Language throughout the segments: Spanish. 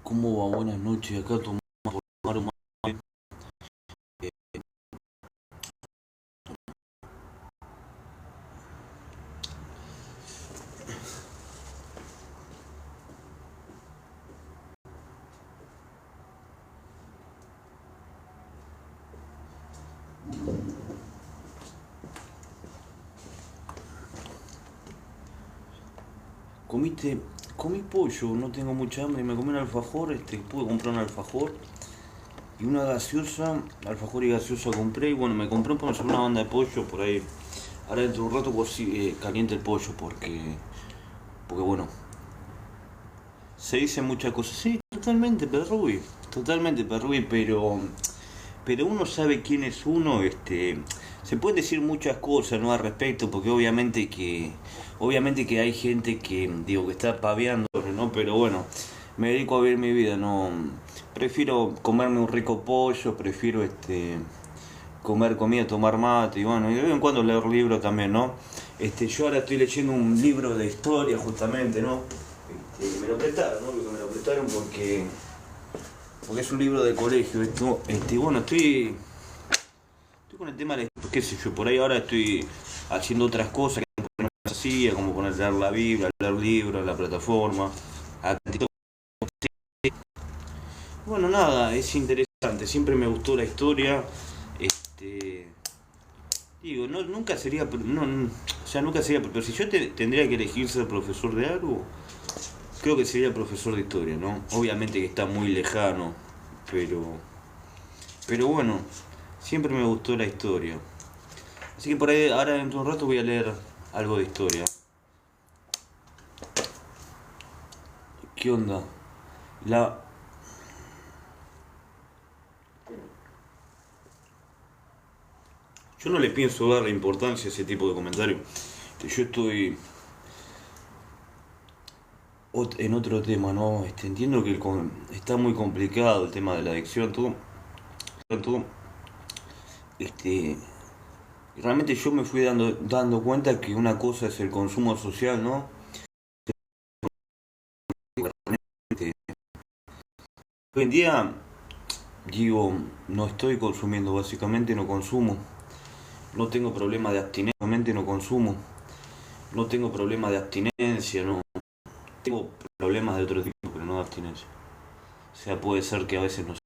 ¿Cómo va? Buenas noches. Acá tomar un mate. Comiste, comí pollo, no tengo mucha hambre, me comí un alfajor, pude comprar un alfajor y una gaseosa, alfajor y gaseosa compré y bueno, me compré para hacer una banda de pollo por ahí. Ahora dentro de un rato caliente el pollo porque bueno, se dicen muchas cosas. Sí, totalmente perrubi, pero uno sabe quién es uno, se pueden decir muchas cosas, ¿no? Al respecto, porque obviamente que hay gente que, digo, que está paviando, ¿no? Pero bueno, me dedico a vivir mi vida, ¿no? Prefiero comerme un rico pollo, prefiero, comer comida, tomar mate, y bueno, y de vez en cuando leer libros también, ¿no? Yo ahora estoy leyendo un libro de historia, justamente, ¿no? Me lo prestaron, ¿no? Porque me lo prestaron porque es un libro de colegio. Bueno, estoy con el tema de, qué sé yo, por ahí ahora estoy haciendo otras cosas que no hacía, como poner a leer la Biblia, leer libros en la plataforma. a- Bueno, nada, es interesante, siempre me gustó la historia. Este, digo, no, nunca sería, o sea, nunca sería, pero si yo tendría que elegir ser profesor de algo, creo que sería profesor de historia, ¿no? Obviamente que está muy lejano, pero, pero bueno, siempre me gustó la historia. Así que por ahí, ahora dentro de un rato voy a leer algo de historia. ¿Qué onda? La... Yo no le pienso dar la importancia a ese tipo de comentarios. Yo estoy en otro tema, ¿no? Entiendo que está muy complicado el tema de la adicción, todo. Este, realmente yo me fui dando cuenta que una cosa es el consumo social, ¿no? Hoy en día, digo, no estoy consumiendo, básicamente no consumo. No tengo problema de abstinencia, básicamente no consumo. No tengo problema de abstinencia, no. Tengo problemas de otro tipo, pero no de abstinencia. O sea, puede ser que a veces no sé,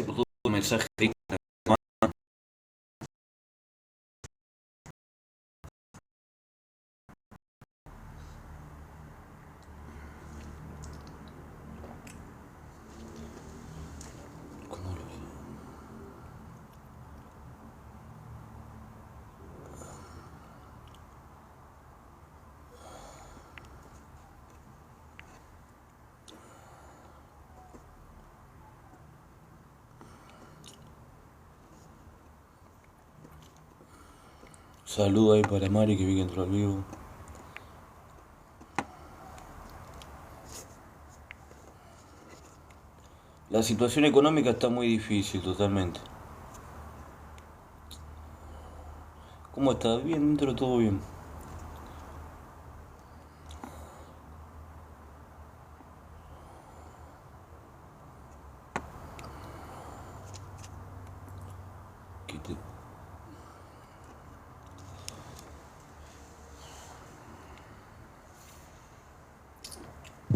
por todo mensaje de saludo ahí para Mari que vi que entró al vivo. La situación económica está muy difícil, totalmente. ¿Cómo está? Bien, dentro de todo bien.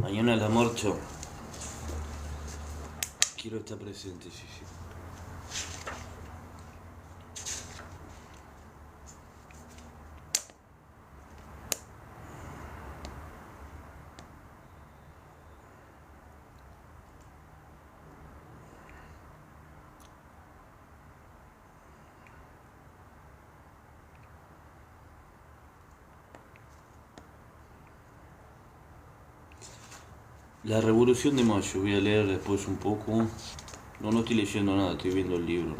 Mañana la marcha. Quiero estar presente, sí, sí. La Revolución de Mayo, voy a leer después un poco. No, no estoy leyendo nada, estoy viendo el libro.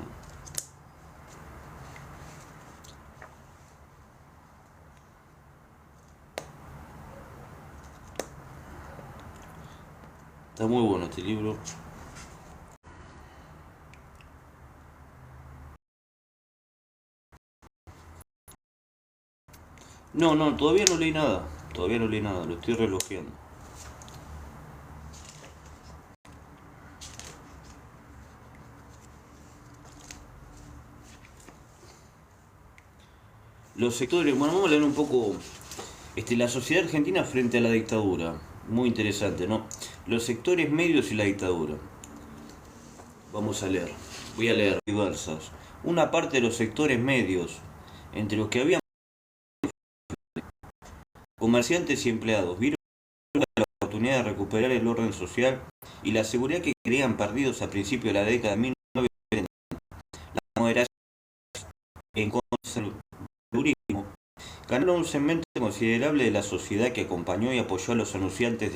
Está muy bueno este libro. No, no, todavía no leí nada. Todavía no leí nada, lo estoy relojeando. Los sectores, bueno, vamos a leer un poco la sociedad argentina frente a la dictadura. Muy interesante, ¿no? Los sectores medios y la dictadura. Vamos a leer. Voy a leer diversas. Una parte de los sectores medios, entre los que había comerciantes y empleados, vieron la oportunidad de recuperar el orden social y la seguridad que creían perdidos a principios de la década de 1970. La moderación en contra del turismo ganaron un segmento considerable de la sociedad que acompañó y apoyó a los anunciantes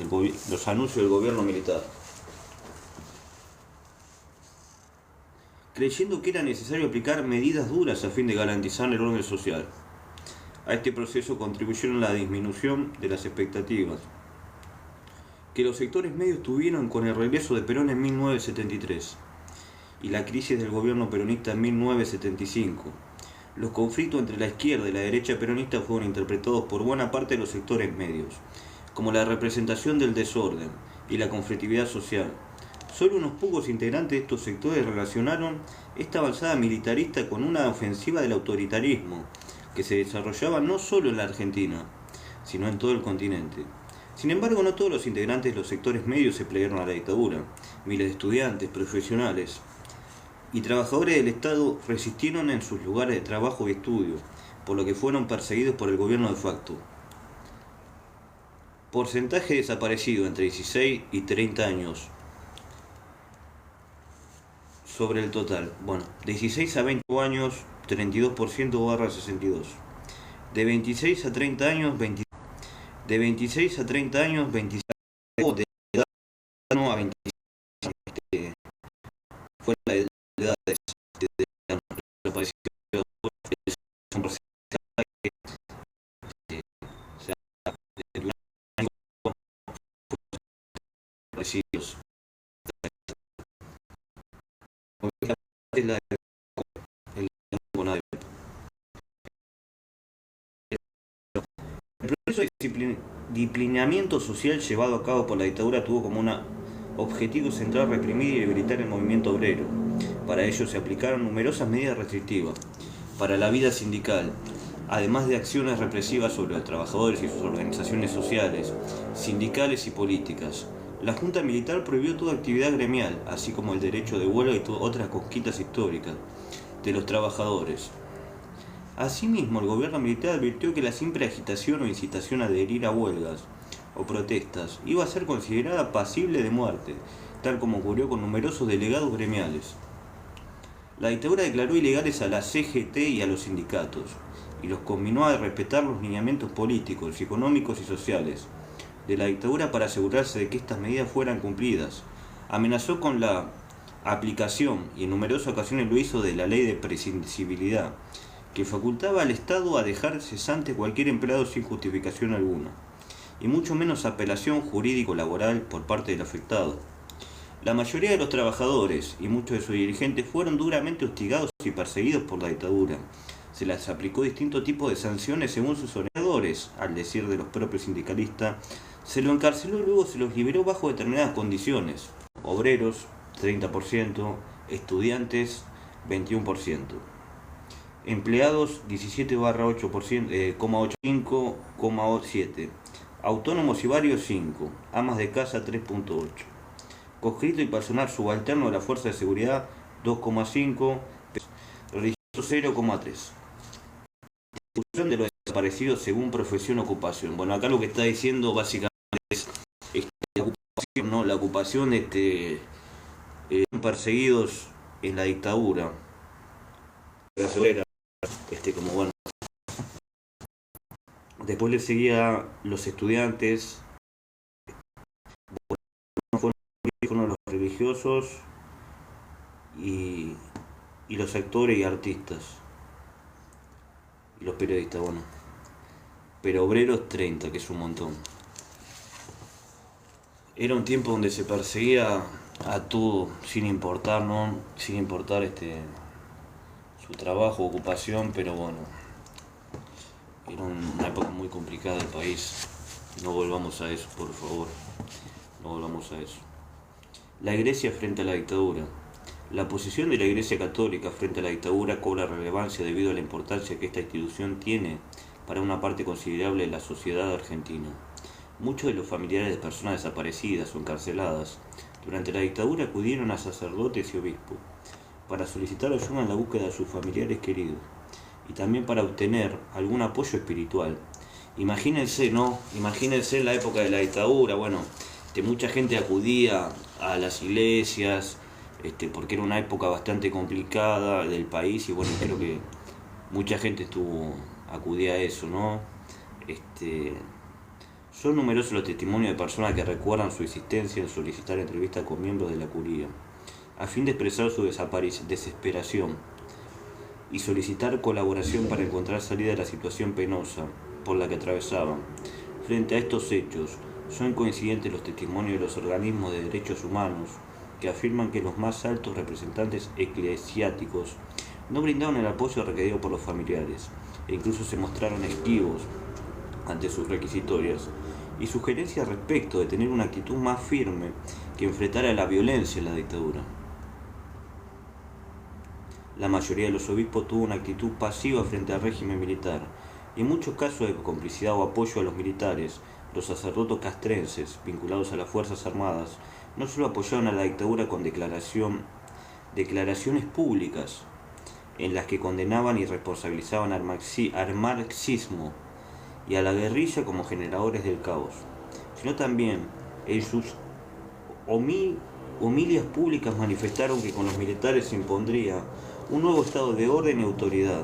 los anuncios del gobierno militar, creyendo que era necesario aplicar medidas duras a fin de garantizar el orden social. A este proceso contribuyeron la disminución de las expectativas que los sectores medios tuvieron con el regreso de Perón en 1973 y la crisis del gobierno peronista en 1975. Los conflictos entre la izquierda y la derecha peronista fueron interpretados por buena parte de los sectores medios como la representación del desorden y la conflictividad social. Solo unos pocos integrantes de estos sectores relacionaron esta avanzada militarista con una ofensiva del autoritarismo que se desarrollaba no solo en la Argentina, sino en todo el continente. Sin embargo, no todos los integrantes de los sectores medios se plegaron a la dictadura. Miles de estudiantes, profesionales y trabajadores del Estado resistieron en sus lugares de trabajo y estudio, por lo que fueron perseguidos por el gobierno de facto. Porcentaje desaparecido entre 16 y 30 años sobre el total. Bueno, de 16 a 20 años, 32%/62. De 26 a 30 años, 20. De 26 a 30 años, 26. De edad no a 26. Fue la edad de un porcentaje residuos. El proceso de disciplinamiento social llevado a cabo por la dictadura tuvo como un objetivo central reprimir y debilitar el movimiento obrero. Para ello se aplicaron numerosas medidas restrictivas para la vida sindical, además de acciones represivas sobre los trabajadores y sus organizaciones sociales, sindicales y políticas. La Junta Militar prohibió toda actividad gremial, así como el derecho de huelga y otras conquistas históricas de los trabajadores. Asimismo, el gobierno militar advirtió que la simple agitación o incitación a adherir a huelgas o protestas iba a ser considerada pasible de muerte, tal como ocurrió con numerosos delegados gremiales. La dictadura declaró ilegales a la CGT y a los sindicatos, y los conminó a respetar los lineamientos políticos, económicos y sociales de la dictadura para asegurarse de que estas medidas fueran cumplidas. Amenazó con la aplicación, y en numerosas ocasiones lo hizo, de la ley de prescindibilidad, que facultaba al Estado a dejar cesante cualquier empleado sin justificación alguna, y mucho menos apelación jurídico-laboral por parte del afectado. La mayoría de los trabajadores y muchos de sus dirigentes fueron duramente hostigados y perseguidos por la dictadura. Se les aplicó distintos tipos de sanciones según sus ordenadores, al decir de los propios sindicalistas. Se lo encarceló y luego se los liberó bajo determinadas condiciones. Obreros, 30%, estudiantes, 21%. Empleados, 17/8%, 85,7%. Autónomos y varios 5, amas de casa 3.8, conscripto y personal subalterno de la Fuerza de Seguridad 2,5, religioso 0,3. Distribución de los desaparecidos según profesión o ocupación. Bueno, acá lo que está diciendo básicamente es la ocupación, ¿no? La ocupación perseguidos en la dictadura. Como bueno. Después le seguía los estudiantes, fueron los religiosos y los actores y artistas y los periodistas, bueno. Pero obreros 30, que es un montón. Era un tiempo donde se perseguía a todo sin importar, ¿no? Sin importar su trabajo, ocupación, pero bueno. Era una época muy complicada del país. No volvamos a eso, por favor. No volvamos a eso. La Iglesia frente a la dictadura. La posición de la Iglesia Católica frente a la dictadura cobra relevancia debido a la importancia que esta institución tiene para una parte considerable de la sociedad argentina. Muchos de los familiares de personas desaparecidas o encarceladas durante la dictadura acudieron a sacerdotes y obispos para solicitar ayuda en la búsqueda de sus familiares queridos y también para obtener algún apoyo espiritual. Imagínense, ¿no? Imagínense en la época de la dictadura, bueno, mucha gente acudía a las iglesias, porque era una época bastante complicada del país y bueno, creo que mucha gente acudía a eso, ¿no? Son numerosos los testimonios de personas que recuerdan su existencia en solicitar entrevistas con miembros de la curia, a fin de expresar su desesperación y solicitar colaboración para encontrar salida de la situación penosa por la que atravesaban. Frente a estos hechos, son coincidentes los testimonios de los organismos de derechos humanos que afirman que los más altos representantes eclesiásticos no brindaron el apoyo requerido por los familiares e incluso se mostraron esquivos ante sus requisitorias y sugerencias respecto de tener una actitud más firme que enfrentara la violencia en la dictadura. La mayoría de los obispos tuvo una actitud pasiva frente al régimen militar y en muchos casos de complicidad o apoyo a los militares. Los sacerdotes castrenses vinculados a las Fuerzas Armadas no solo apoyaron a la dictadura con declaraciones públicas en las que condenaban y responsabilizaban al marxismo y a la guerrilla como generadores del caos, sino también en sus homilias públicas manifestaron que con los militares se impondría un nuevo estado de orden y autoridad.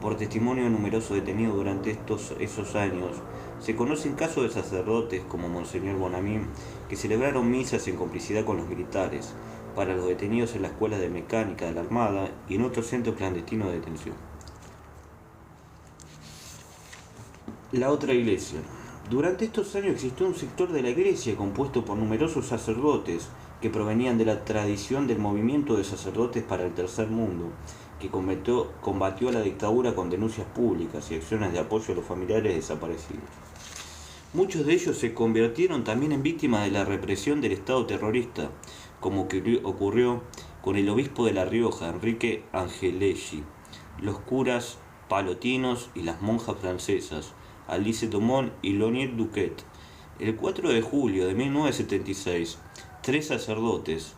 Por testimonio de numerosos detenidos durante esos años, se conocen casos de sacerdotes como Monseñor Bonamín que celebraron misas en complicidad con los militares para los detenidos en la Escuela de Mecánica de la Armada y en otros centros clandestinos de detención. La otra iglesia. Durante estos años existió un sector de la iglesia compuesto por numerosos sacerdotes que provenían de la tradición del movimiento de sacerdotes para el tercer mundo, que combatió a la dictadura con denuncias públicas y acciones de apoyo a los familiares desaparecidos. Muchos de ellos se convirtieron también en víctimas de la represión del Estado terrorista, como ocurrió con el obispo de La Rioja, Enrique Angelelli, los curas palotinos y las monjas francesas, Alice Domon y Lonier Duquet. El 4 de julio de 1976, 3 sacerdotes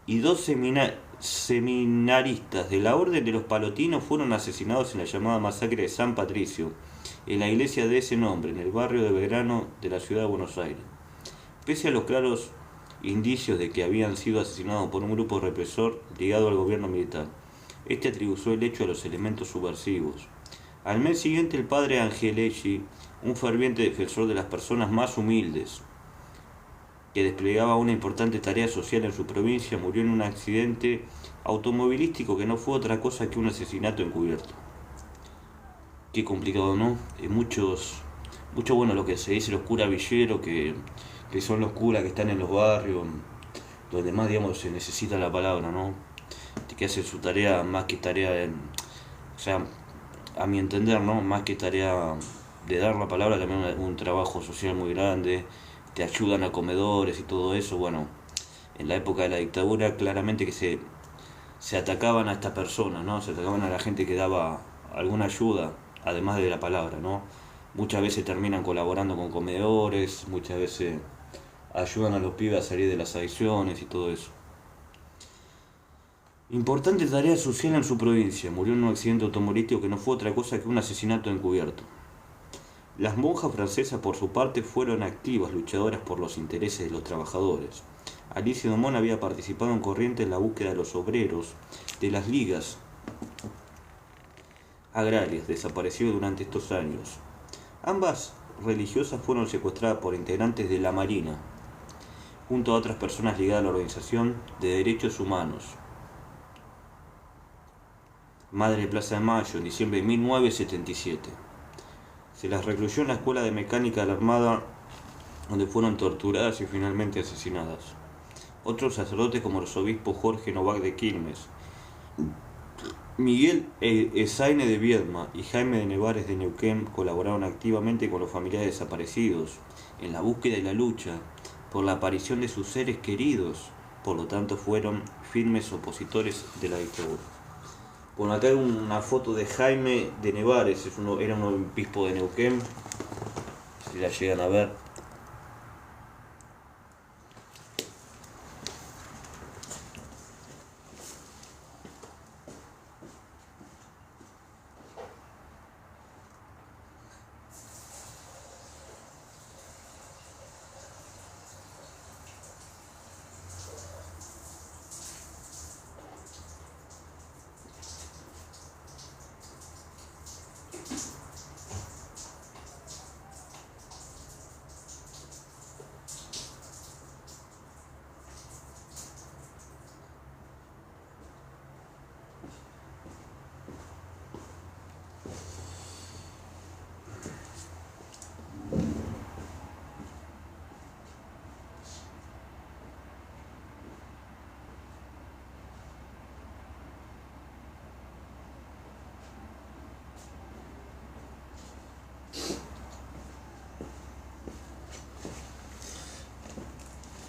y 2 seminaristas de la Orden de los Palotinos fueron asesinados en la llamada masacre de San Patricio, en la iglesia de ese nombre, en el barrio de Belgrano de la ciudad de Buenos Aires. Pese a los claros indicios de que habían sido asesinados por un grupo represor ligado al gobierno militar, atribuyó el hecho a los elementos subversivos. Al mes siguiente, el padre Angelelli, un ferviente defensor de las personas más humildes, que desplegaba una importante tarea social en su provincia, murió en un accidente automovilístico que no fue otra cosa que un asesinato encubierto. Qué complicado, ¿no? Mucho bueno lo que se dice los curas villeros, que son los curas que están en los barrios, donde más, digamos, se necesita la palabra, ¿no? Que hacen su tarea más que tarea a mi entender, ¿no? Más que tarea de dar la palabra, también un trabajo social muy grande, te ayudan a comedores y todo eso. Bueno, en la época de la dictadura claramente que se atacaban a estas personas, ¿no? Se atacaban a la gente que daba alguna ayuda, además de la palabra, ¿no? Muchas veces terminan colaborando con comedores, muchas veces ayudan a los pibes a salir de las adicciones y todo eso. Importante tarea social en su provincia. Murió en un accidente automovilístico que no fue otra cosa que un asesinato encubierto. Las monjas francesas, por su parte, fueron activas luchadoras por los intereses de los trabajadores. Alicia Domón había participado en Corrientes en la búsqueda de los obreros de las ligas agrarias desaparecidos durante estos años. Ambas religiosas fueron secuestradas por integrantes de la Marina, junto a otras personas ligadas a la Organización de Derechos Humanos. Madre de Plaza de Mayo, en diciembre de 1977. Se las recluyó en la Escuela de Mecánica de la Armada, donde fueron torturadas y finalmente asesinadas. Otros sacerdotes como los obispos Jorge Novak de Quilmes, Miguel Esaine de Viedma y Jaime de Nevares de Neuquén colaboraron activamente con los familiares desaparecidos en la búsqueda y la lucha por la aparición de sus seres queridos. Por lo tanto, fueron firmes opositores de la dictadura. Bueno, acá hay una foto de Jaime de Nevares, era un obispo de Neuquén, si la llegan a ver.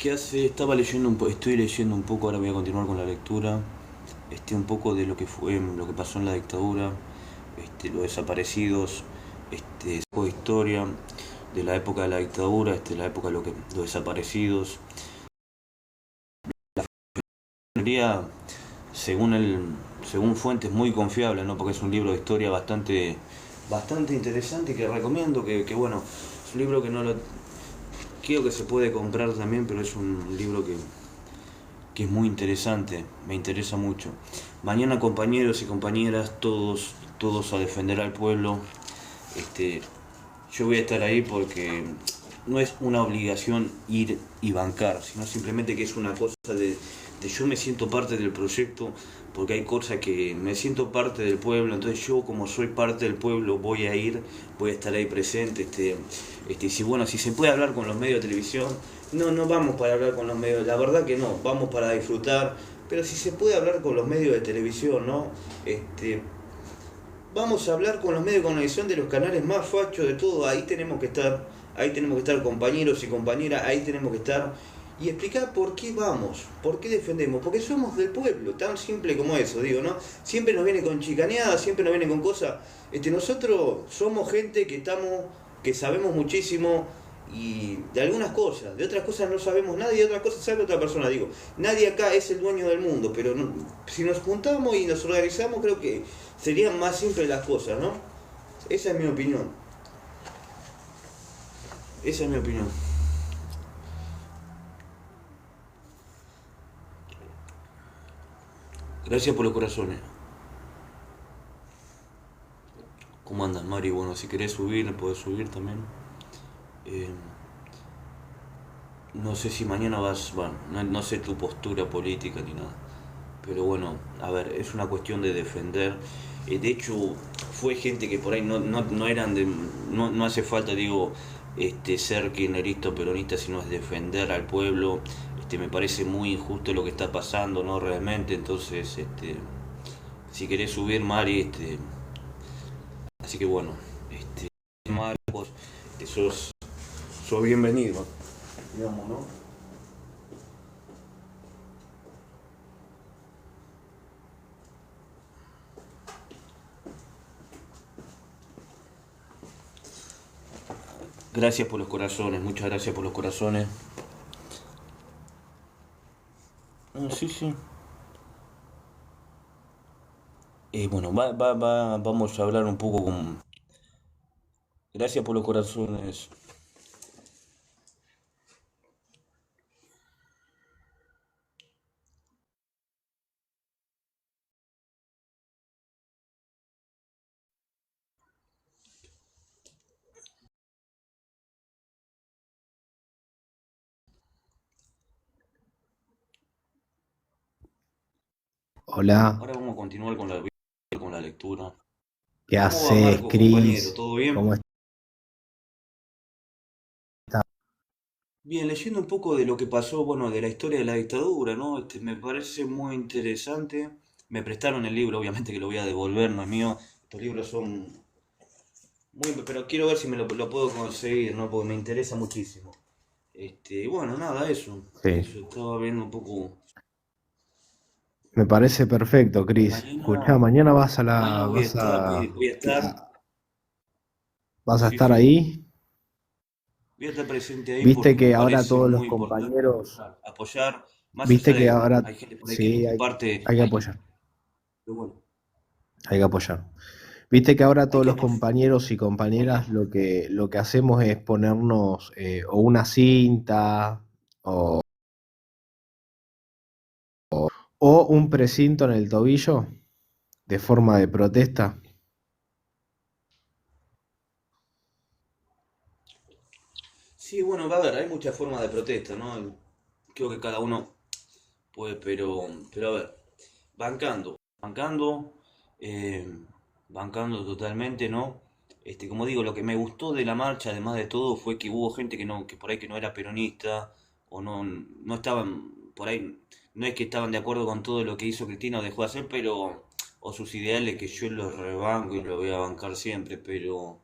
¿Qué hace? Estoy leyendo un poco, ahora voy a continuar con la lectura, un poco de lo que fue, lo que pasó en la dictadura, los desaparecidos, un poco de historia de la época de la dictadura, la época de los desaparecidos. La mayoría, según fuentes muy confiables, ¿no? Porque es un libro de historia bastante interesante y que recomiendo, que bueno, es un libro que no lo creo que se puede comprar también, pero es un libro que es muy interesante, me interesa mucho. Mañana, compañeros y compañeras, todos a defender al pueblo. Yo voy a estar ahí porque no es una obligación ir y bancar, sino simplemente que es una cosa de yo me siento parte del proyecto, porque hay cosas que me siento parte del pueblo, entonces yo como soy parte del pueblo voy a estar ahí presente. Si se puede hablar con los medios de televisión, no vamos para hablar con los medios, la verdad que no, vamos para disfrutar, pero si se puede hablar con los medios de televisión, ¿no? Vamos a hablar con los medios de comunicación de los canales más fachos de todo, ahí tenemos que estar compañeros y compañeras, ahí tenemos que estar y explicar por qué vamos, por qué defendemos, porque somos del pueblo, tan simple como eso, digo, ¿no? Siempre nos viene con chicaneadas, siempre nos viene con cosas, nosotros somos gente que sabemos muchísimo y de algunas cosas, de otras cosas no sabemos nada y de otras cosas sabe otra persona, digo, nadie acá es el dueño del mundo, pero si nos juntamos y nos organizamos creo que serían más simples las cosas, ¿no? Esa es mi opinión. Esa es mi opinión. Gracias por los corazones. ¿Cómo andas, Mari? Bueno, si querés subir, podés subir también. Eh, no sé si mañana bueno, no sé tu postura política ni nada. Pero bueno, a ver, es una cuestión de defender. De hecho, fue gente que por ahí no eran de. No hace falta, digo, ser kirchnerista o peronista, sino es defender al pueblo. Me parece muy injusto lo que está pasando, ¿no? Realmente, entonces, si querés subir, Mari, así que bueno, Marcos, sos bienvenido, digamos, ¿no? Gracias por los corazones, muchas gracias por los corazones. Sí, sí. Bueno, vamos a hablar un poco con... Gracias por los corazones. Hola, Ahora vamos a continuar con la lectura. ¿qué ¿Cómo va haces, Marco, compañero? Cris? ¿Todo bien? ¿Cómo estás? Bien, leyendo un poco de lo que pasó, bueno, de la historia de la dictadura, ¿no? Me parece muy interesante. Me prestaron el libro, obviamente que lo voy a devolver, no es mío. Estos libros son muy... Pero quiero ver si lo puedo conseguir, ¿no? Porque me interesa muchísimo. Y bueno, nada, eso. Sí, Eso, estaba viendo un poco... me parece perfecto, Cris. Escuchá, Mañana, mañana mañana voy a estar, voy a estar... vas a Sí, estar sí. ahí. Voy a estar presente ahí Viste porque me que ahora parece todos los muy importante compañeros, apoyar, más allá viste que de... ahora, Hay gente por ahí que no sí, comparte... hay que apoyar, Pero bueno, hay que apoyar. Viste que ahora hay todos que los apoyar. compañeros y compañeras lo que hacemos es ponernos o una cinta o un precinto en el tobillo de forma de protesta. Sí, bueno, va a ver, hay muchas formas de protesta, ¿no? Creo que cada uno puede, pero a ver, bancando, eh, bancando totalmente, ¿no? Como digo, lo que me gustó de la marcha, además de todo, fue que hubo gente que por ahí que no era peronista, o no estaban, por ahí, no es que estaban de acuerdo con todo lo que hizo Cristina o dejó de hacer, pero, o sus ideales que yo los rebanco y los voy a bancar siempre, pero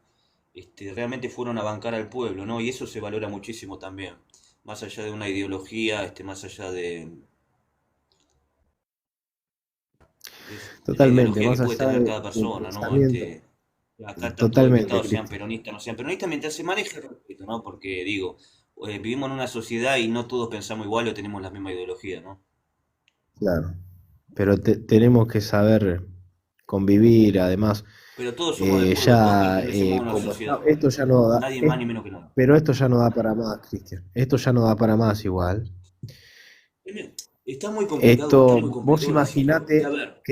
realmente fueron a bancar al pueblo, ¿no? Y eso se valora muchísimo también, más allá de una ideología, más allá de la Totalmente, ideología que más puede allá tener cada del persona, ¿no? pensamiento. Acá están todos Totalmente, invitados, sean Cristian. peronistas, no sean peronistas, mientras se maneje el respeto, ¿no? Porque digo, vivimos en una sociedad y no todos pensamos igual o tenemos la misma ideología, ¿no? Claro. Pero tenemos que saber convivir, además, Pero todos somos del pueblo, todos pertenecemos a una como está, sociedad. esto ya no da, Nadie más ni menos que nada. pero esto ya no da para más, Cristian. Esto ya no da para más igual. Está Esto, muy complicado la situación. A ver,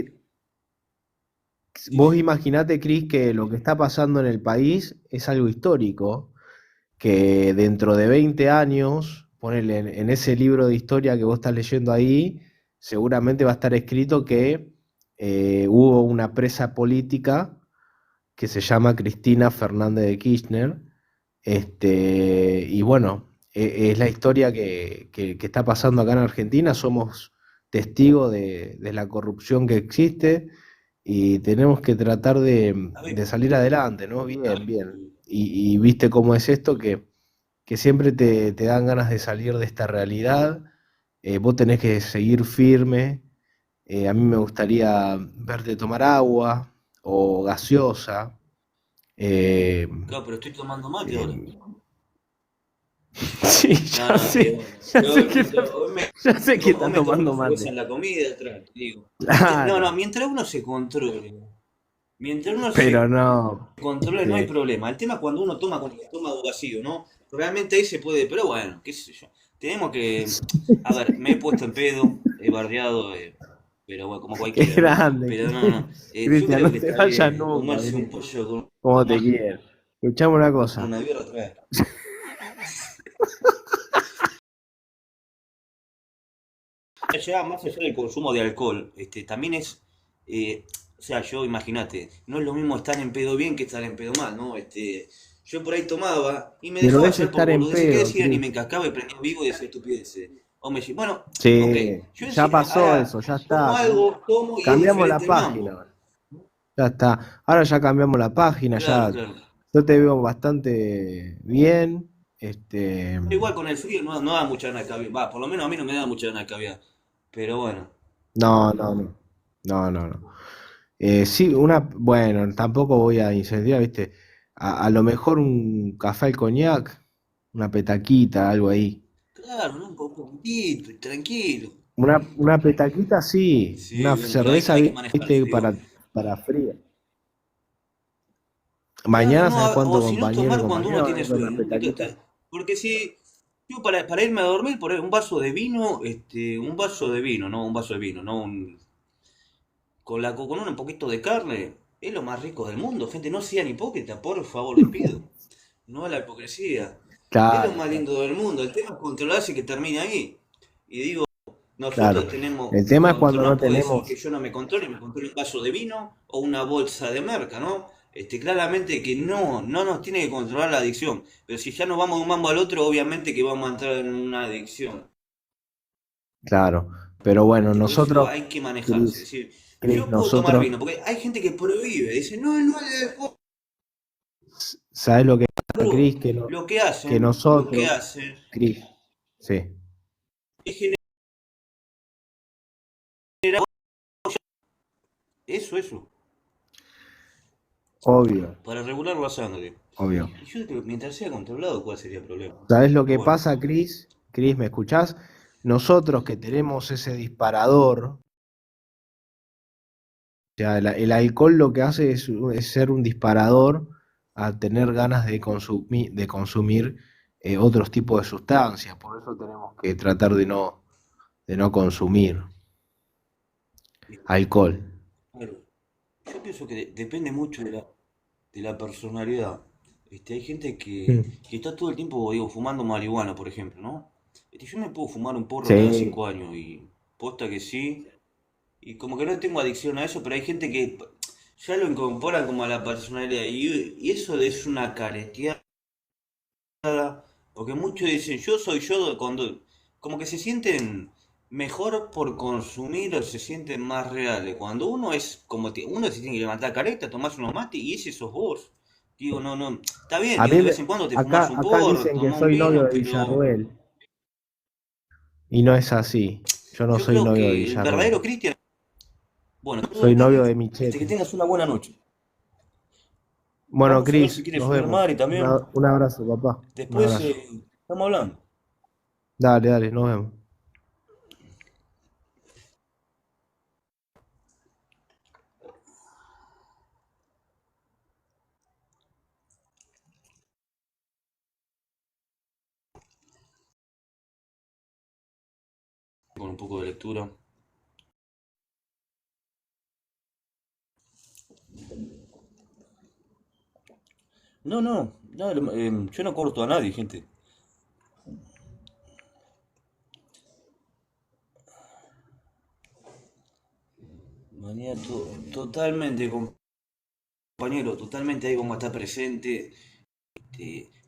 sí, vos sí. imaginate, Cris, que lo que está pasando en el país es algo histórico, que dentro de 20 años, ponele en ese libro de historia que vos estás leyendo ahí, seguramente va a estar escrito que hubo una presa política que se llama Cristina Fernández de Kirchner, y bueno, es la historia que está pasando acá en Argentina, somos testigos de la corrupción que existe y tenemos que tratar A ver, de salir adelante, ¿no? Bien, bien. Y viste cómo es esto, que siempre te dan ganas de salir de esta realidad, vos tenés que seguir firme, a mí me gustaría verte tomar agua o gaseosa. eh, claro, pero estoy tomando mate ahora. eh, sí, No, no, bueno. ya Yo sé que está, ya sé que hoy está me tomé una tomando cerveza mate. en la comida, digo. No, no, Claro, mientras uno se controle, mientras uno pero se no. controle no hay Sí. problema. El tema es cuando uno toma con el estómago vacío, ¿no? Realmente ahí se puede, pero bueno, qué sé yo. Tenemos que, a ver, me he puesto en pedo, he bardeado, pero bueno, como Qué cualquiera, ¿no? grande, Pero no, no. Yo Cristian, creo no que te está vayas bien nunca, comerse un Cristian. pollo Como te quiero. Escuchame una con cosa. una birra otra vez. Más allá del consumo de alcohol, también es, o sea, yo imagínate, no es lo mismo estar en pedo bien que estar en pedo mal, ¿no? Yo por ahí tomaba y me Pero dejaba es llevar por estar en boludeces que pedo, decían y Cris. me encascaba y prendía vivo y decía estupideces. O me decía, bueno, ok, Sí, yo ya pasó ahora eso, ya tomo está. algo, tomo y es Cambiamos la diferente el página mambo. ahora. Ya está. Ahora ya cambiamos la página, Claro, ya claro. yo te veo bastante bien. Igual con el frío no da mucha ganas de caviar, va, por lo menos a mí no me da mucha ganas de caviar. Pero bueno, No, no, no. No, no, no. Sí, bueno, tampoco voy a incentivar, ¿viste? A lo mejor un café al coñac, una petaquita, algo ahí. Claro, ¿no? Un poquitito, y tranquilo. Una petaquita, sí. Una Sí, bueno, pero cerveza, hay que manejarse, viste, digo. para fría. Claro, Mañana, no, ¿sabes o cuántos si no, compañeros y tomar cuando uno compañeras van a tiene ir con una sueño, ¿no? petaquita? Porque si, yo para irme a dormir, por ahí, un vaso de vino, un vaso de vino, no un vaso de vino, no un, con un poquito de carne, es lo más rico del mundo, gente, no sean hipócritas, por favor, les pido. No a la hipocresía. Es lo Claro, más lindo del mundo, el tema es controlarse y que termine ahí. Y digo, claro. nosotros tenemos El que tema es cuando no controlar, puede ser que tenemos. yo no me controle un vaso de vino o una bolsa de merca, ¿no? Claramente que no nos tiene que controlar la adicción. Pero si ya nos vamos de un mambo al otro, obviamente que vamos a entrar en una adicción. Claro. Pero bueno, Por eso digo, nosotros, hay que manejarse. Es Cris, decir, Cris, yo puedo tomar nosotros, vino, porque hay gente que prohíbe, dice, no, no le después. ¿sabes lo que pasa, Cris? Lo que Que hacen, lo que nosotros, hacen, Cris, sí, es generar eso, obvio, para regular la sangre. obvio. Y yo creo que mientras sea controlado, ¿cuál sería el problema? ¿Sabes lo Pero que bueno, pasa, Cris? Cris, ¿me escuchás? Nosotros que tenemos ese disparador, o sea, el alcohol lo que hace es ser un disparador a tener ganas de consumir otros tipos de sustancias. Por eso tenemos que tratar de no consumir alcohol. claro, yo pienso que depende mucho de la personalidad. Hay gente Mm. que está todo el tiempo, digo, fumando marihuana, por ejemplo, ¿no? Yo me puedo fumar un porro cada Sí, 5 años y posta que sí. Y como que no tengo adicción a eso, pero hay gente que ya lo incorpora como a la personalidad. Y eso es una careteada. Porque muchos dicen, yo soy yo, cuando como que se sienten mejor por consumir o se sienten más reales. Cuando uno es como, uno se tiene que levantar careta, tomarse unos mates y ese sos vos. Digo, no, no, está bien, a digo, mí de me, vez en cuando te fumás un acá porro, dicen que tomás un soy novio vino, de pero Villarruel y no es así. Yo no yo soy creo novio de que el Villarruel. verdadero Cristian, bueno, todo Soy novio depende, de que Micheli. tengas una buena noche. Bueno, Vamos a ver si Cris, quiere nos subir vemos. Mari también. Un abrazo, papá. Un Después abrazo. estamos hablando. Dale, dale, nos vemos. Con un poco de lectura. No, no, no, yo no corto a nadie, gente. Mañana totalmente, compañero, totalmente ahí vamos a estar presente,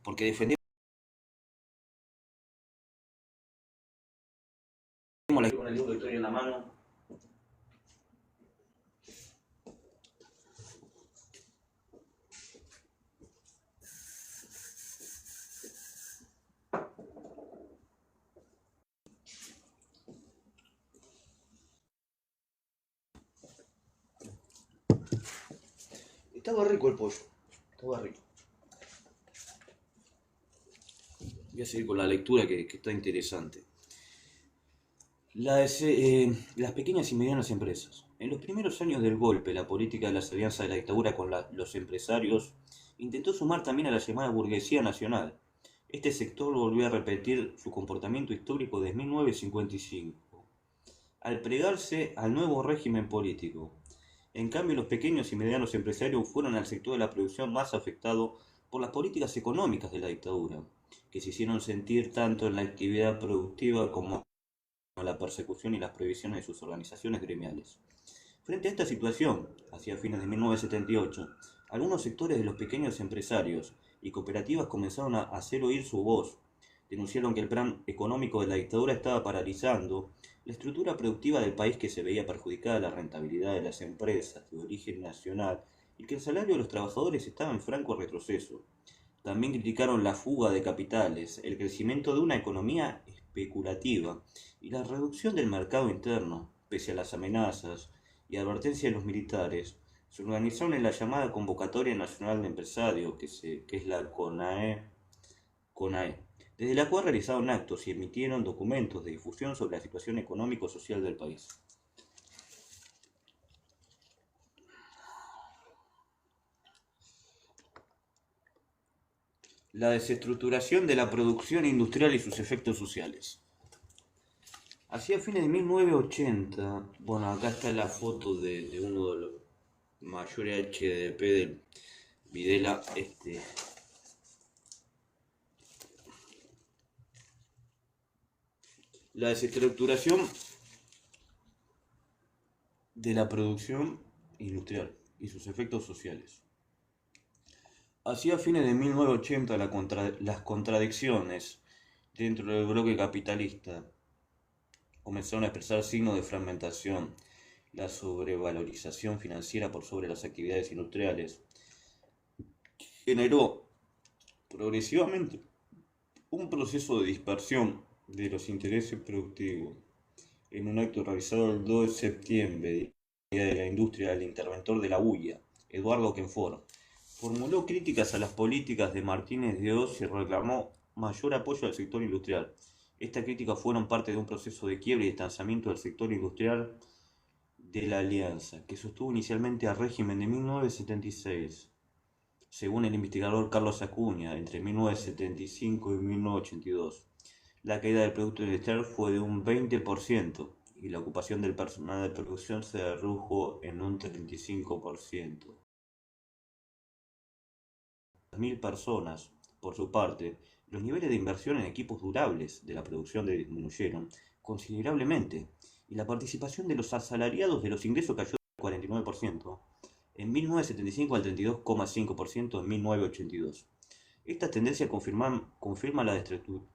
porque defendemos con el libro de historia en la mano. Estaba rico el pollo, estaba rico. Voy a seguir con la lectura que está interesante. Las pequeñas y medianas empresas. En los primeros años del golpe, la política de las alianzas de la dictadura con los empresarios intentó sumar también a la llamada burguesía nacional. Este sector volvió a repetir su comportamiento histórico desde 1955, al plegarse al nuevo régimen político. En cambio, los pequeños y medianos empresarios fueron el sector de la producción más afectado por las políticas económicas de la dictadura, que se hicieron sentir tanto en la actividad productiva como la persecución y las prohibiciones de sus organizaciones gremiales. Frente a esta situación, hacia fines de 1978, algunos sectores de los pequeños empresarios y cooperativas comenzaron a hacer oír su voz. Denunciaron que el plan económico de la dictadura estaba paralizando la estructura productiva del país, que se veía perjudicada la rentabilidad de las empresas de origen nacional y que el salario de los trabajadores estaba en franco retroceso. También criticaron la fuga de capitales, el crecimiento de una economía especulativa y la reducción del mercado interno. Pese a las amenazas y advertencias de los militares, Se organizaron en la llamada Convocatoria Nacional de Empresarios, que es la CONAE, desde la cual realizaron actos y emitieron documentos de difusión sobre la situación económico-social del país. La desestructuración de la producción industrial y sus efectos sociales. Hacia fines de 1980, bueno, acá está la foto de uno de los mayores HDP de Videla, la desestructuración de la producción industrial y sus efectos sociales. Hacia fines de 1980, las contradicciones dentro del bloque capitalista comenzaron a expresar signos de fragmentación, la sobrevalorización financiera por sobre las actividades industriales generó progresivamente un proceso de dispersión de los intereses productivos. En un acto realizado el 2 de septiembre, Día de la Industria, el interventor de la UIA, Eduardo Kenford, formuló críticas a las políticas de Martínez de Oz y reclamó mayor apoyo al sector industrial. Estas críticas fueron parte de un proceso de quiebre y distanciamiento del sector industrial de la Alianza, que sostuvo inicialmente al régimen de 1976. Según el investigador Carlos Acuña, entre 1975 y 1982, la caída del Producto Industrial fue de un 20% y la ocupación del personal de producción se redujo en un 35%. 1.000 personas. Por su parte, los niveles de inversión en equipos durables de la producción disminuyeron considerablemente y la participación de los asalariados de los ingresos cayó del 49% en 1975 al 32,5% en 1982. Esta tendencia confirma la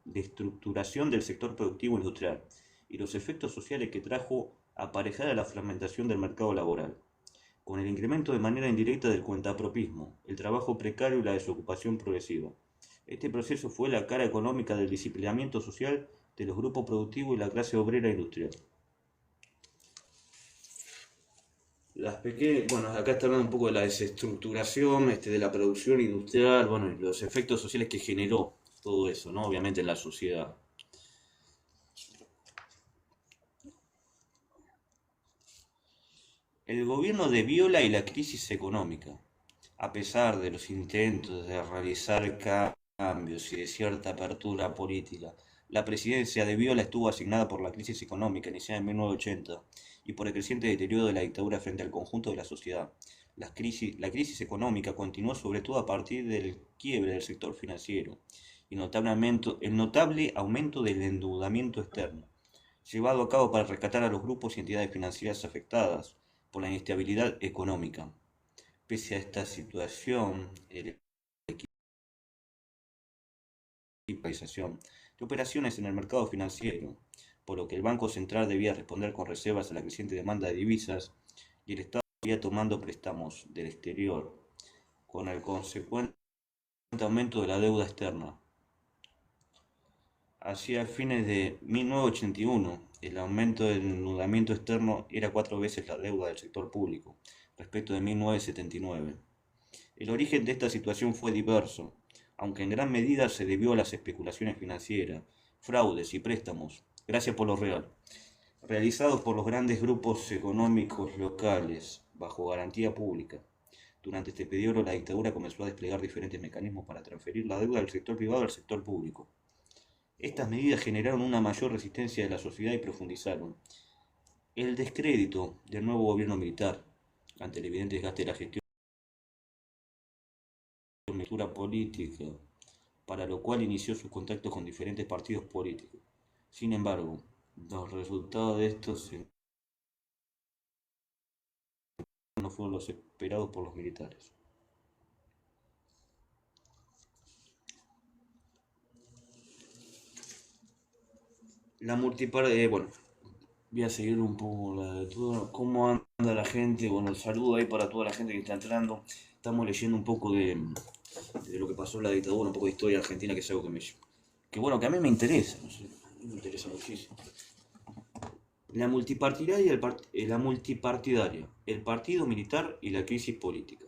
destructuración del sector productivo industrial y los efectos sociales que trajo aparejada la fragmentación del mercado laboral, con el incremento de manera indirecta del cuentapropismo, el trabajo precario y la desocupación progresiva. Este proceso fue la cara económica del disciplinamiento social de los grupos productivos y la clase obrera industrial. Bueno, acá está hablando un poco de la desestructuración, de la producción industrial, bueno, y los efectos sociales que generó todo eso, ¿no? Obviamente en la sociedad. El gobierno de Viola y la crisis económica. A pesar de los intentos de realizar cambios y de cierta apertura política, la presidencia de Viola estuvo asignada por la crisis económica iniciada en 1980 y por el creciente deterioro de la dictadura frente al conjunto de la sociedad. La crisis económica continuó sobre todo a partir del quiebre del sector financiero y el notable aumento del endeudamiento externo, llevado a cabo para rescatar a los grupos y entidades financieras afectadas por la inestabilidad económica. Pese a esta situación, el equiparización de operaciones en el mercado financiero, por lo que el Banco Central debía responder con reservas a la creciente demanda de divisas y el Estado seguía tomando préstamos del exterior, con el consecuente aumento de la deuda externa. Hacia fines de 1981, el aumento del endeudamiento externo era 4 veces la deuda del sector público respecto de 1979. El origen de esta situación fue diverso, aunque en gran medida se debió a las especulaciones financieras, fraudes y préstamos, gracias por lo real, realizados por los grandes grupos económicos locales bajo garantía pública. Durante este periodo, la dictadura comenzó a desplegar diferentes mecanismos para transferir la deuda del sector privado al sector público. Estas medidas generaron una mayor resistencia de la sociedad y profundizaron el descrédito del nuevo gobierno militar ante el evidente desgaste de la gestión política, para lo cual inició sus contactos con diferentes partidos políticos. Sin embargo, los resultados de estos no fueron los esperados por los militares. Bueno, voy a seguir un poco la de todo. ¿Cómo anda la gente? Bueno, el saludo ahí para toda la gente que está entrando. Estamos leyendo un poco de lo que pasó en la dictadura, un poco de historia argentina, que es algo que bueno, que a mí me interesa, no sé, me interesa muchísimo. la multipartidaria, el partido militar y la crisis política.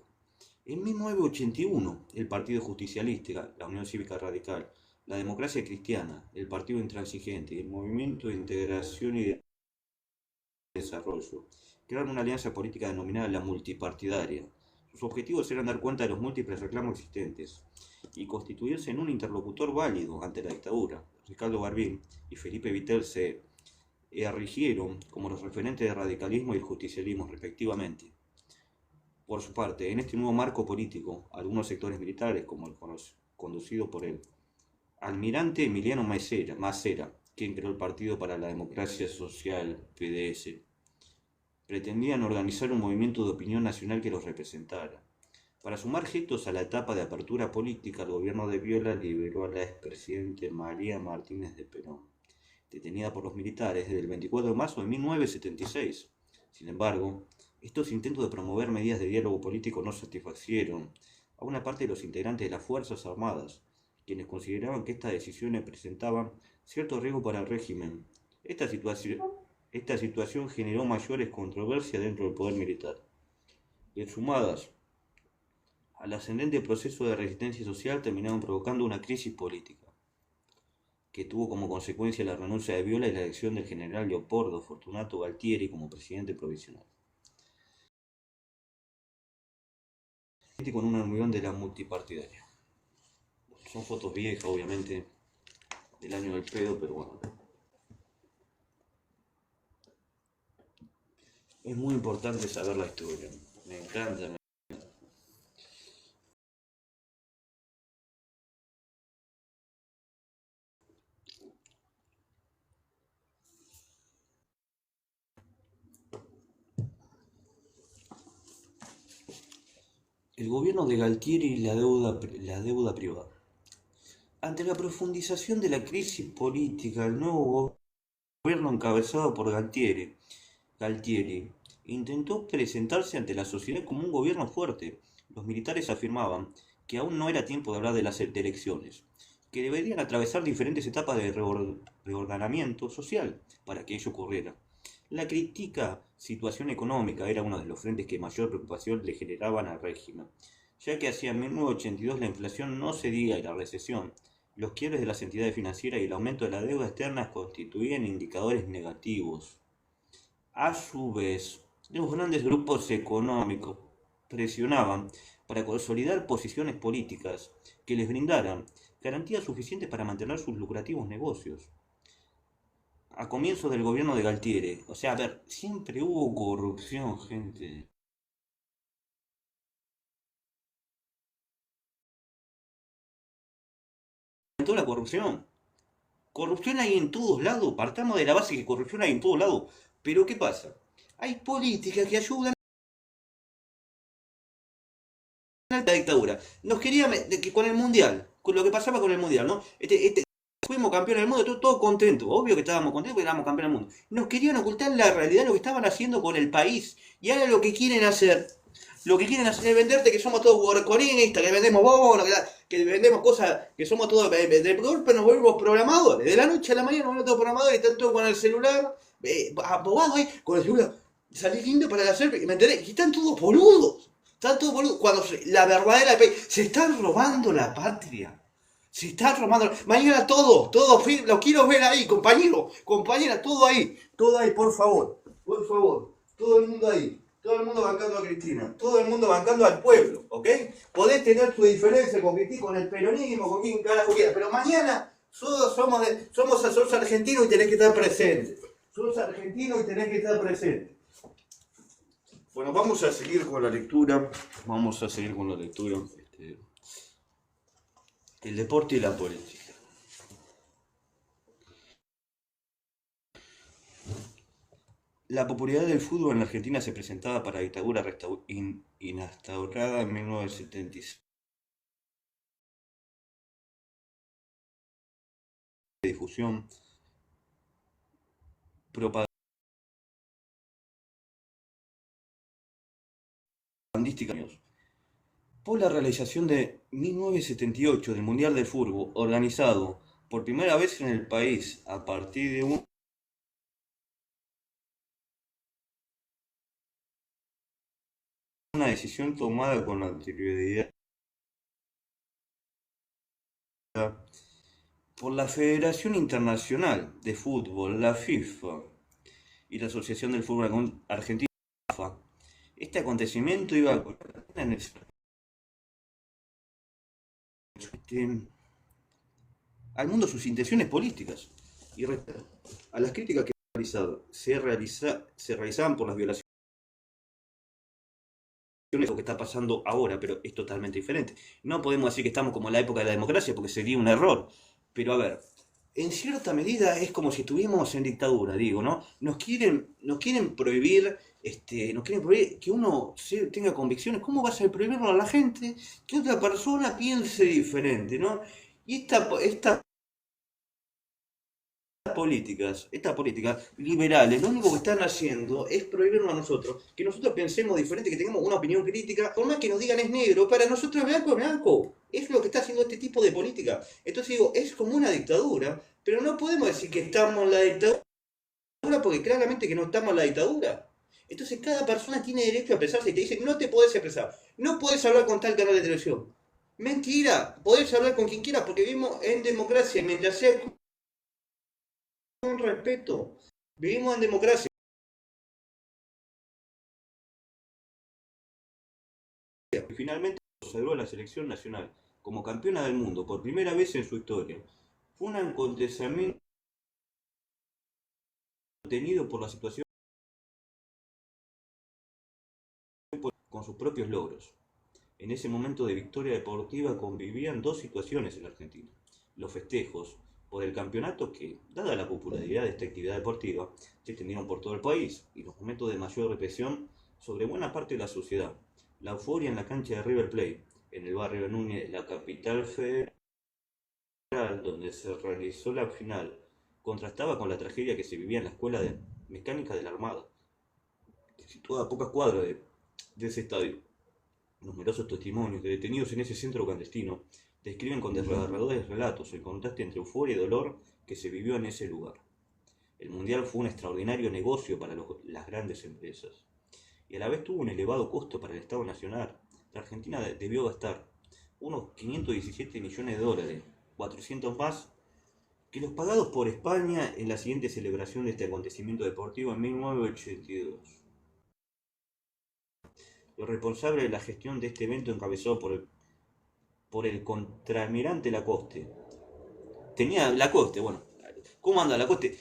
En 1981, el Partido Justicialista, la Unión Cívica Radical, la Democracia Cristiana, el Partido Intransigente y el Movimiento de Integración y Desarrollo crearon una alianza política denominada la multipartidaria. Sus objetivos eran dar cuenta de los múltiples reclamos existentes y constituirse en un interlocutor válido ante la dictadura. Ricardo Barbín y Felipe Vitel se erigieron como los referentes del radicalismo y el justicialismo respectivamente. Por su parte, en este nuevo marco político, algunos sectores militares, como el conducido por el almirante Emiliano Macera, quien creó el Partido para la Democracia Social, PDS, pretendían organizar un movimiento de opinión nacional que los representara. Para sumar gestos a la etapa de apertura política, el gobierno de Viola liberó a la expresidente María Martínez de Perón, detenida por los militares desde el 24 de marzo de 1976. Sin embargo, estos intentos de promover medidas de diálogo político no satisfacieron a una parte de los integrantes de las Fuerzas Armadas, quienes consideraban que estas decisiones presentaban cierto riesgo para el régimen. Esta situación generó mayores controversias dentro del poder militar, y sumadas al ascendente proceso de resistencia social terminaron provocando una crisis política, que tuvo como consecuencia la renuncia de Viola y la elección del general Leopoldo Fortunato Galtieri como presidente provisional. Con una reunión de la multipartidaria. Son fotos viejas, obviamente, del año del pedo, pero bueno. Es muy importante saber la historia. Me encanta. El gobierno de Galtieri y la deuda privada. Ante la profundización de la crisis política, el nuevo gobierno encabezado por Galtieri intentó presentarse ante la sociedad como un gobierno fuerte. Los militares afirmaban que aún no era tiempo de hablar de las elecciones, que deberían atravesar diferentes etapas de reordenamiento social para que ello ocurriera. La crítica situación económica era uno de los frentes que mayor preocupación le generaban al régimen, ya que hacia 1982 la inflación no cedía y la recesión, los quiebres de las entidades financieras y el aumento de la deuda externa constituían indicadores negativos. A su vez, los grandes grupos económicos presionaban para consolidar posiciones políticas que les brindaran garantías suficientes para mantener sus lucrativos negocios. A comienzos del gobierno de Galtieri, o sea, a ver, siempre hubo corrupción, gente. Toda la corrupción. Corrupción hay en todos lados, partamos de la base que corrupción hay en todos lados. Pero ¿qué pasa? Hay políticas que ayudan a la dictadura. Nos querían que con el mundial, con lo que pasaba con el mundial, ¿no? Fuimos campeones del mundo, todo contento. Obvio que estábamos contentos porque éramos campeones del mundo. Nos querían ocultar la realidad de lo que estaban haciendo con el país. Y ahora lo que quieren hacer es venderte que somos todos workoristas, que vendemos bonos, que vendemos cosas, que somos todos de golpe nos volvemos programadores. De la noche a la mañana nos volvemos todos programadores, están todos con el celular, abogados ahí, con el celular. Salís lindo para hacer, ¿me entendés? Y están todos boludos. Están todos boludos. La verdadera se están robando la patria. Se está robando. Mañana todo, lo quiero ver ahí, compañera, todo ahí, por favor, todo el mundo ahí, todo el mundo bancando a Cristina, todo el mundo bancando al pueblo, ¿ok? Podés tener tu diferencia con Cristina, con el peronismo, con quien carajo quieras, pero mañana sos argentinos y tenés que estar presente. Sos argentino y tenés que estar presente. Bueno, vamos a seguir con la lectura. El deporte y la política. La popularidad del fútbol en la Argentina se presentaba para la dictadura instaurada en 1976. Difusión propagandística por la realización de 1978 del Mundial de Fútbol, organizado por primera vez en el país a partir de un una decisión tomada con anterioridad por la Federación Internacional de Fútbol, la FIFA, y la Asociación del Fútbol Argentino, AFA. Este acontecimiento iba a colocar en al mundo sus intenciones políticas y a las críticas que se realizaban por las violaciones, lo que está pasando ahora, pero es totalmente diferente. No podemos decir que estamos como en la época de la democracia porque sería un error, pero a ver, en cierta medida es como si estuviéramos en dictadura, digo, ¿no? Nos quieren prohibir, nos quieren prohibir que uno tenga convicciones. ¿Cómo vas a prohibirlo a la gente que otra persona piense diferente, ¿no? Y estas políticas liberales, lo único que están haciendo es prohibirnos a nosotros, que nosotros pensemos diferente, que tengamos una opinión crítica, por más que nos digan es negro, para nosotros es blanco. Es lo que está haciendo este tipo de política. Entonces digo, es como una dictadura, pero no podemos decir que estamos en la dictadura porque claramente que no estamos en la dictadura. Entonces cada persona tiene derecho a expresarse y te dicen, no te podés expresar, no podés hablar con tal canal de televisión. Mentira, podés hablar con quien quieras porque vivimos en democracia, mientras sea con respeto. Vivimos en democracia. Y finalmente consagró a la selección nacional como campeona del mundo por primera vez en su historia. Fue un acontecimiento tenido por la situación con sus propios logros. En ese momento de victoria deportiva convivían dos situaciones en la Argentina. Los festejos por el campeonato que, dada la popularidad de esta actividad deportiva, se extendieron por todo el país, y los momentos de mayor represión sobre buena parte de la sociedad. La euforia en la cancha de River Plate, en el barrio de Núñez, la capital federal, donde se realizó la final, contrastaba con la tragedia que se vivía en la escuela de mecánica de la Armada, situada a pocas cuadras de ese estadio. Numerosos testimonios de detenidos en ese centro clandestino describen con desgarradores relatos el contraste entre euforia y dolor que se vivió en ese lugar. El Mundial fue un extraordinario negocio para las grandes empresas y a la vez tuvo un elevado costo para el Estado Nacional. La Argentina debió gastar unos 517 millones de dólares, 400 más que los pagados por España en la siguiente celebración de este acontecimiento deportivo en 1982. Los responsables de la gestión de este evento encabezado por el contraalmirante Lacoste. Tenía Lacoste, bueno. ¿Cómo anda Lacoste?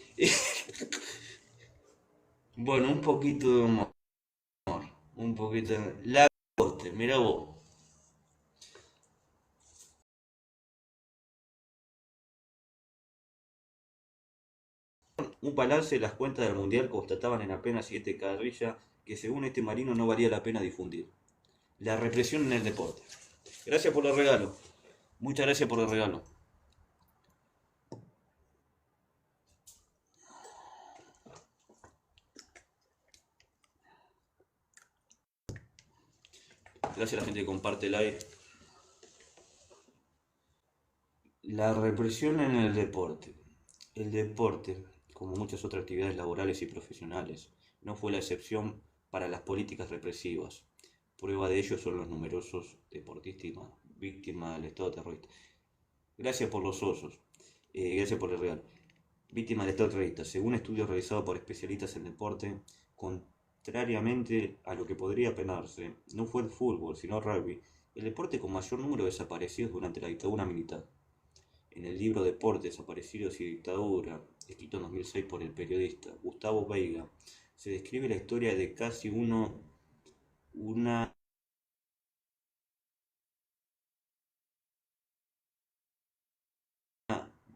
Bueno, un poquito de humor. Un poquito de... Lacoste, mira vos. Un balance de las cuentas del Mundial constataban en apenas 7 carrillas que según este marino no valía la pena difundir. La represión en el deporte. Gracias por el regalo. Muchas gracias por el regalo. Gracias a la gente que comparte el live. La represión en el deporte. El deporte, como muchas otras actividades laborales y profesionales, no fue la excepción para las políticas represivas. Prueba de ello son los numerosos deportistas víctimas del Estado terrorista. Gracias por los osos. Gracias por el regalo. Víctimas del Estado terrorista. Según estudios realizados por especialistas en deporte, contrariamente a lo que podría penarse, no fue el fútbol, sino el rugby, el deporte con mayor número de desaparecidos durante la dictadura militar. En el libro Deportes, Desaparecidos y Dictadura, escrito en 2006 por el periodista Gustavo Veiga, se describe la historia de casi una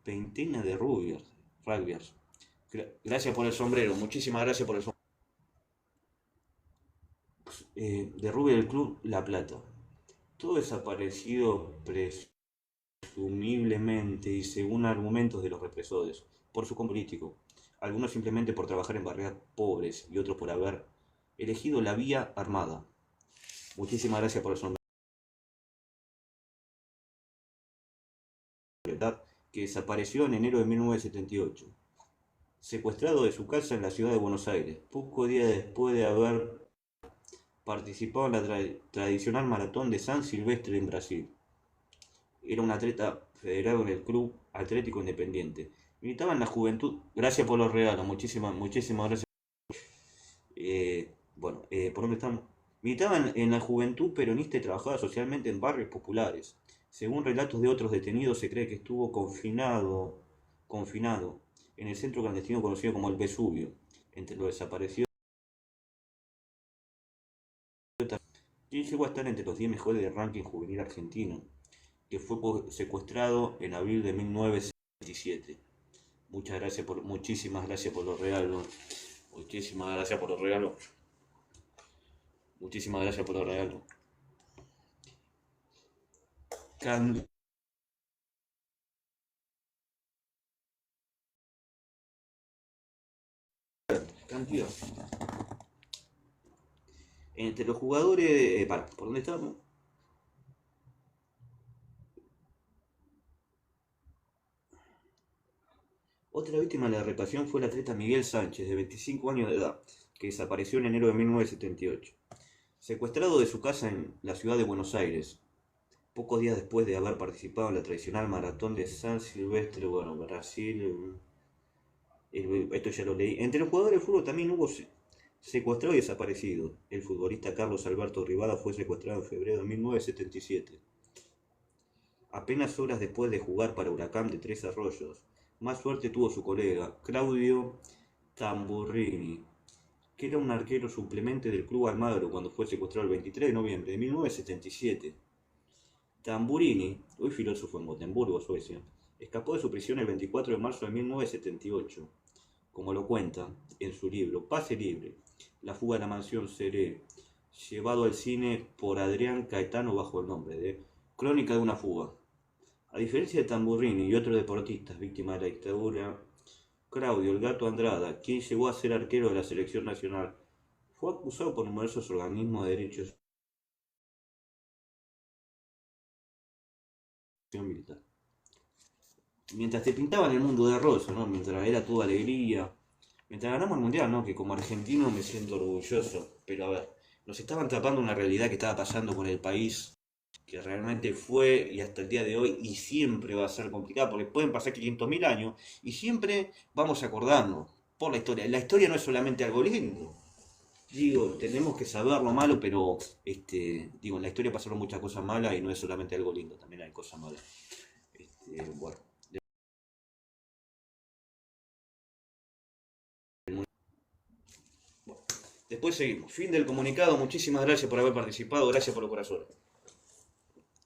veintena de rugbyers. Gracias por el sombrero, muchísimas gracias por el sombrero. De rugby del Club La Plata. Todo desaparecido presumiblemente y según argumentos de los represores, por su político, algunos simplemente por trabajar en barrios pobres y otros por haber elegido la vía armada. Muchísimas gracias por el sombrero. Que desapareció en enero de 1978, secuestrado de su casa en la ciudad de Buenos Aires, poco días después de haber participó en la tradicional maratón de San Silvestre en Brasil. Era un atleta federado en el Club Atlético Independiente. Militaba en la juventud. Gracias por los regalos, muchísimas gracias. ¿Por dónde estamos? Militaba en la juventud peronista y trabajaba socialmente en barrios populares. Según relatos de otros detenidos, se cree que estuvo confinado en el centro clandestino conocido como el Vesubio. Entre los desaparecidos, quien llegó a estar entre los 10 mejores del ranking juvenil argentino, que fue secuestrado en abril de 1977. Muchísimas gracias por los regalos. Muchísimas gracias por los regalos. Muchísimas gracias por los regalos. Cantidad. Entre los jugadores. ¿Por dónde estamos? Otra víctima de la represión fue el atleta Miguel Sánchez, de 25 años de edad, que desapareció en enero de 1978. Secuestrado de su casa en la ciudad de Buenos Aires, pocos días después de haber participado en la tradicional maratón de San Silvestre, Brasil. Esto ya lo leí. Entre los jugadores de fútbol también hubo secuestrado y desaparecido. El futbolista Carlos Alberto Rivada fue secuestrado en febrero de 1977. Apenas horas después de jugar para Huracán de Tres Arroyos. Más suerte tuvo su colega, Claudio Tamburrini, que era un arquero suplemente del Club Almagro cuando fue secuestrado el 23 de noviembre de 1977. Tamburini, hoy filósofo en Gotemburgo, Suecia, escapó de su prisión el 24 de marzo de 1978, como lo cuenta en su libro Pase Libre, la fuga de la mansión Seré, llevado al cine por Adrián Caetano bajo el nombre de Crónica de una fuga. A diferencia de Tamburrini y otros deportistas víctimas de la dictadura, Claudio el Gato Andrada, quien llegó a ser arquero de la selección nacional, fue acusado por numerosos organismos de derechos militar. Mientras te pintaban el mundo de rosa, ¿no? Mientras era toda alegría, mientras ganamos el mundial, ¿no? Que como argentino me siento orgulloso, pero a ver, nos estaban tapando una realidad que estaba pasando con el país, que realmente fue y hasta el día de hoy y siempre va a ser complicado, porque pueden pasar 500.000 años y siempre vamos a acordarnos por la historia. La historia no es solamente algo lindo. Digo, tenemos que saber lo malo, pero en la historia pasaron muchas cosas malas y no es solamente algo lindo, también hay cosas malas. Bueno. Después seguimos. Fin del comunicado. Muchísimas gracias por haber participado. Gracias por los corazones.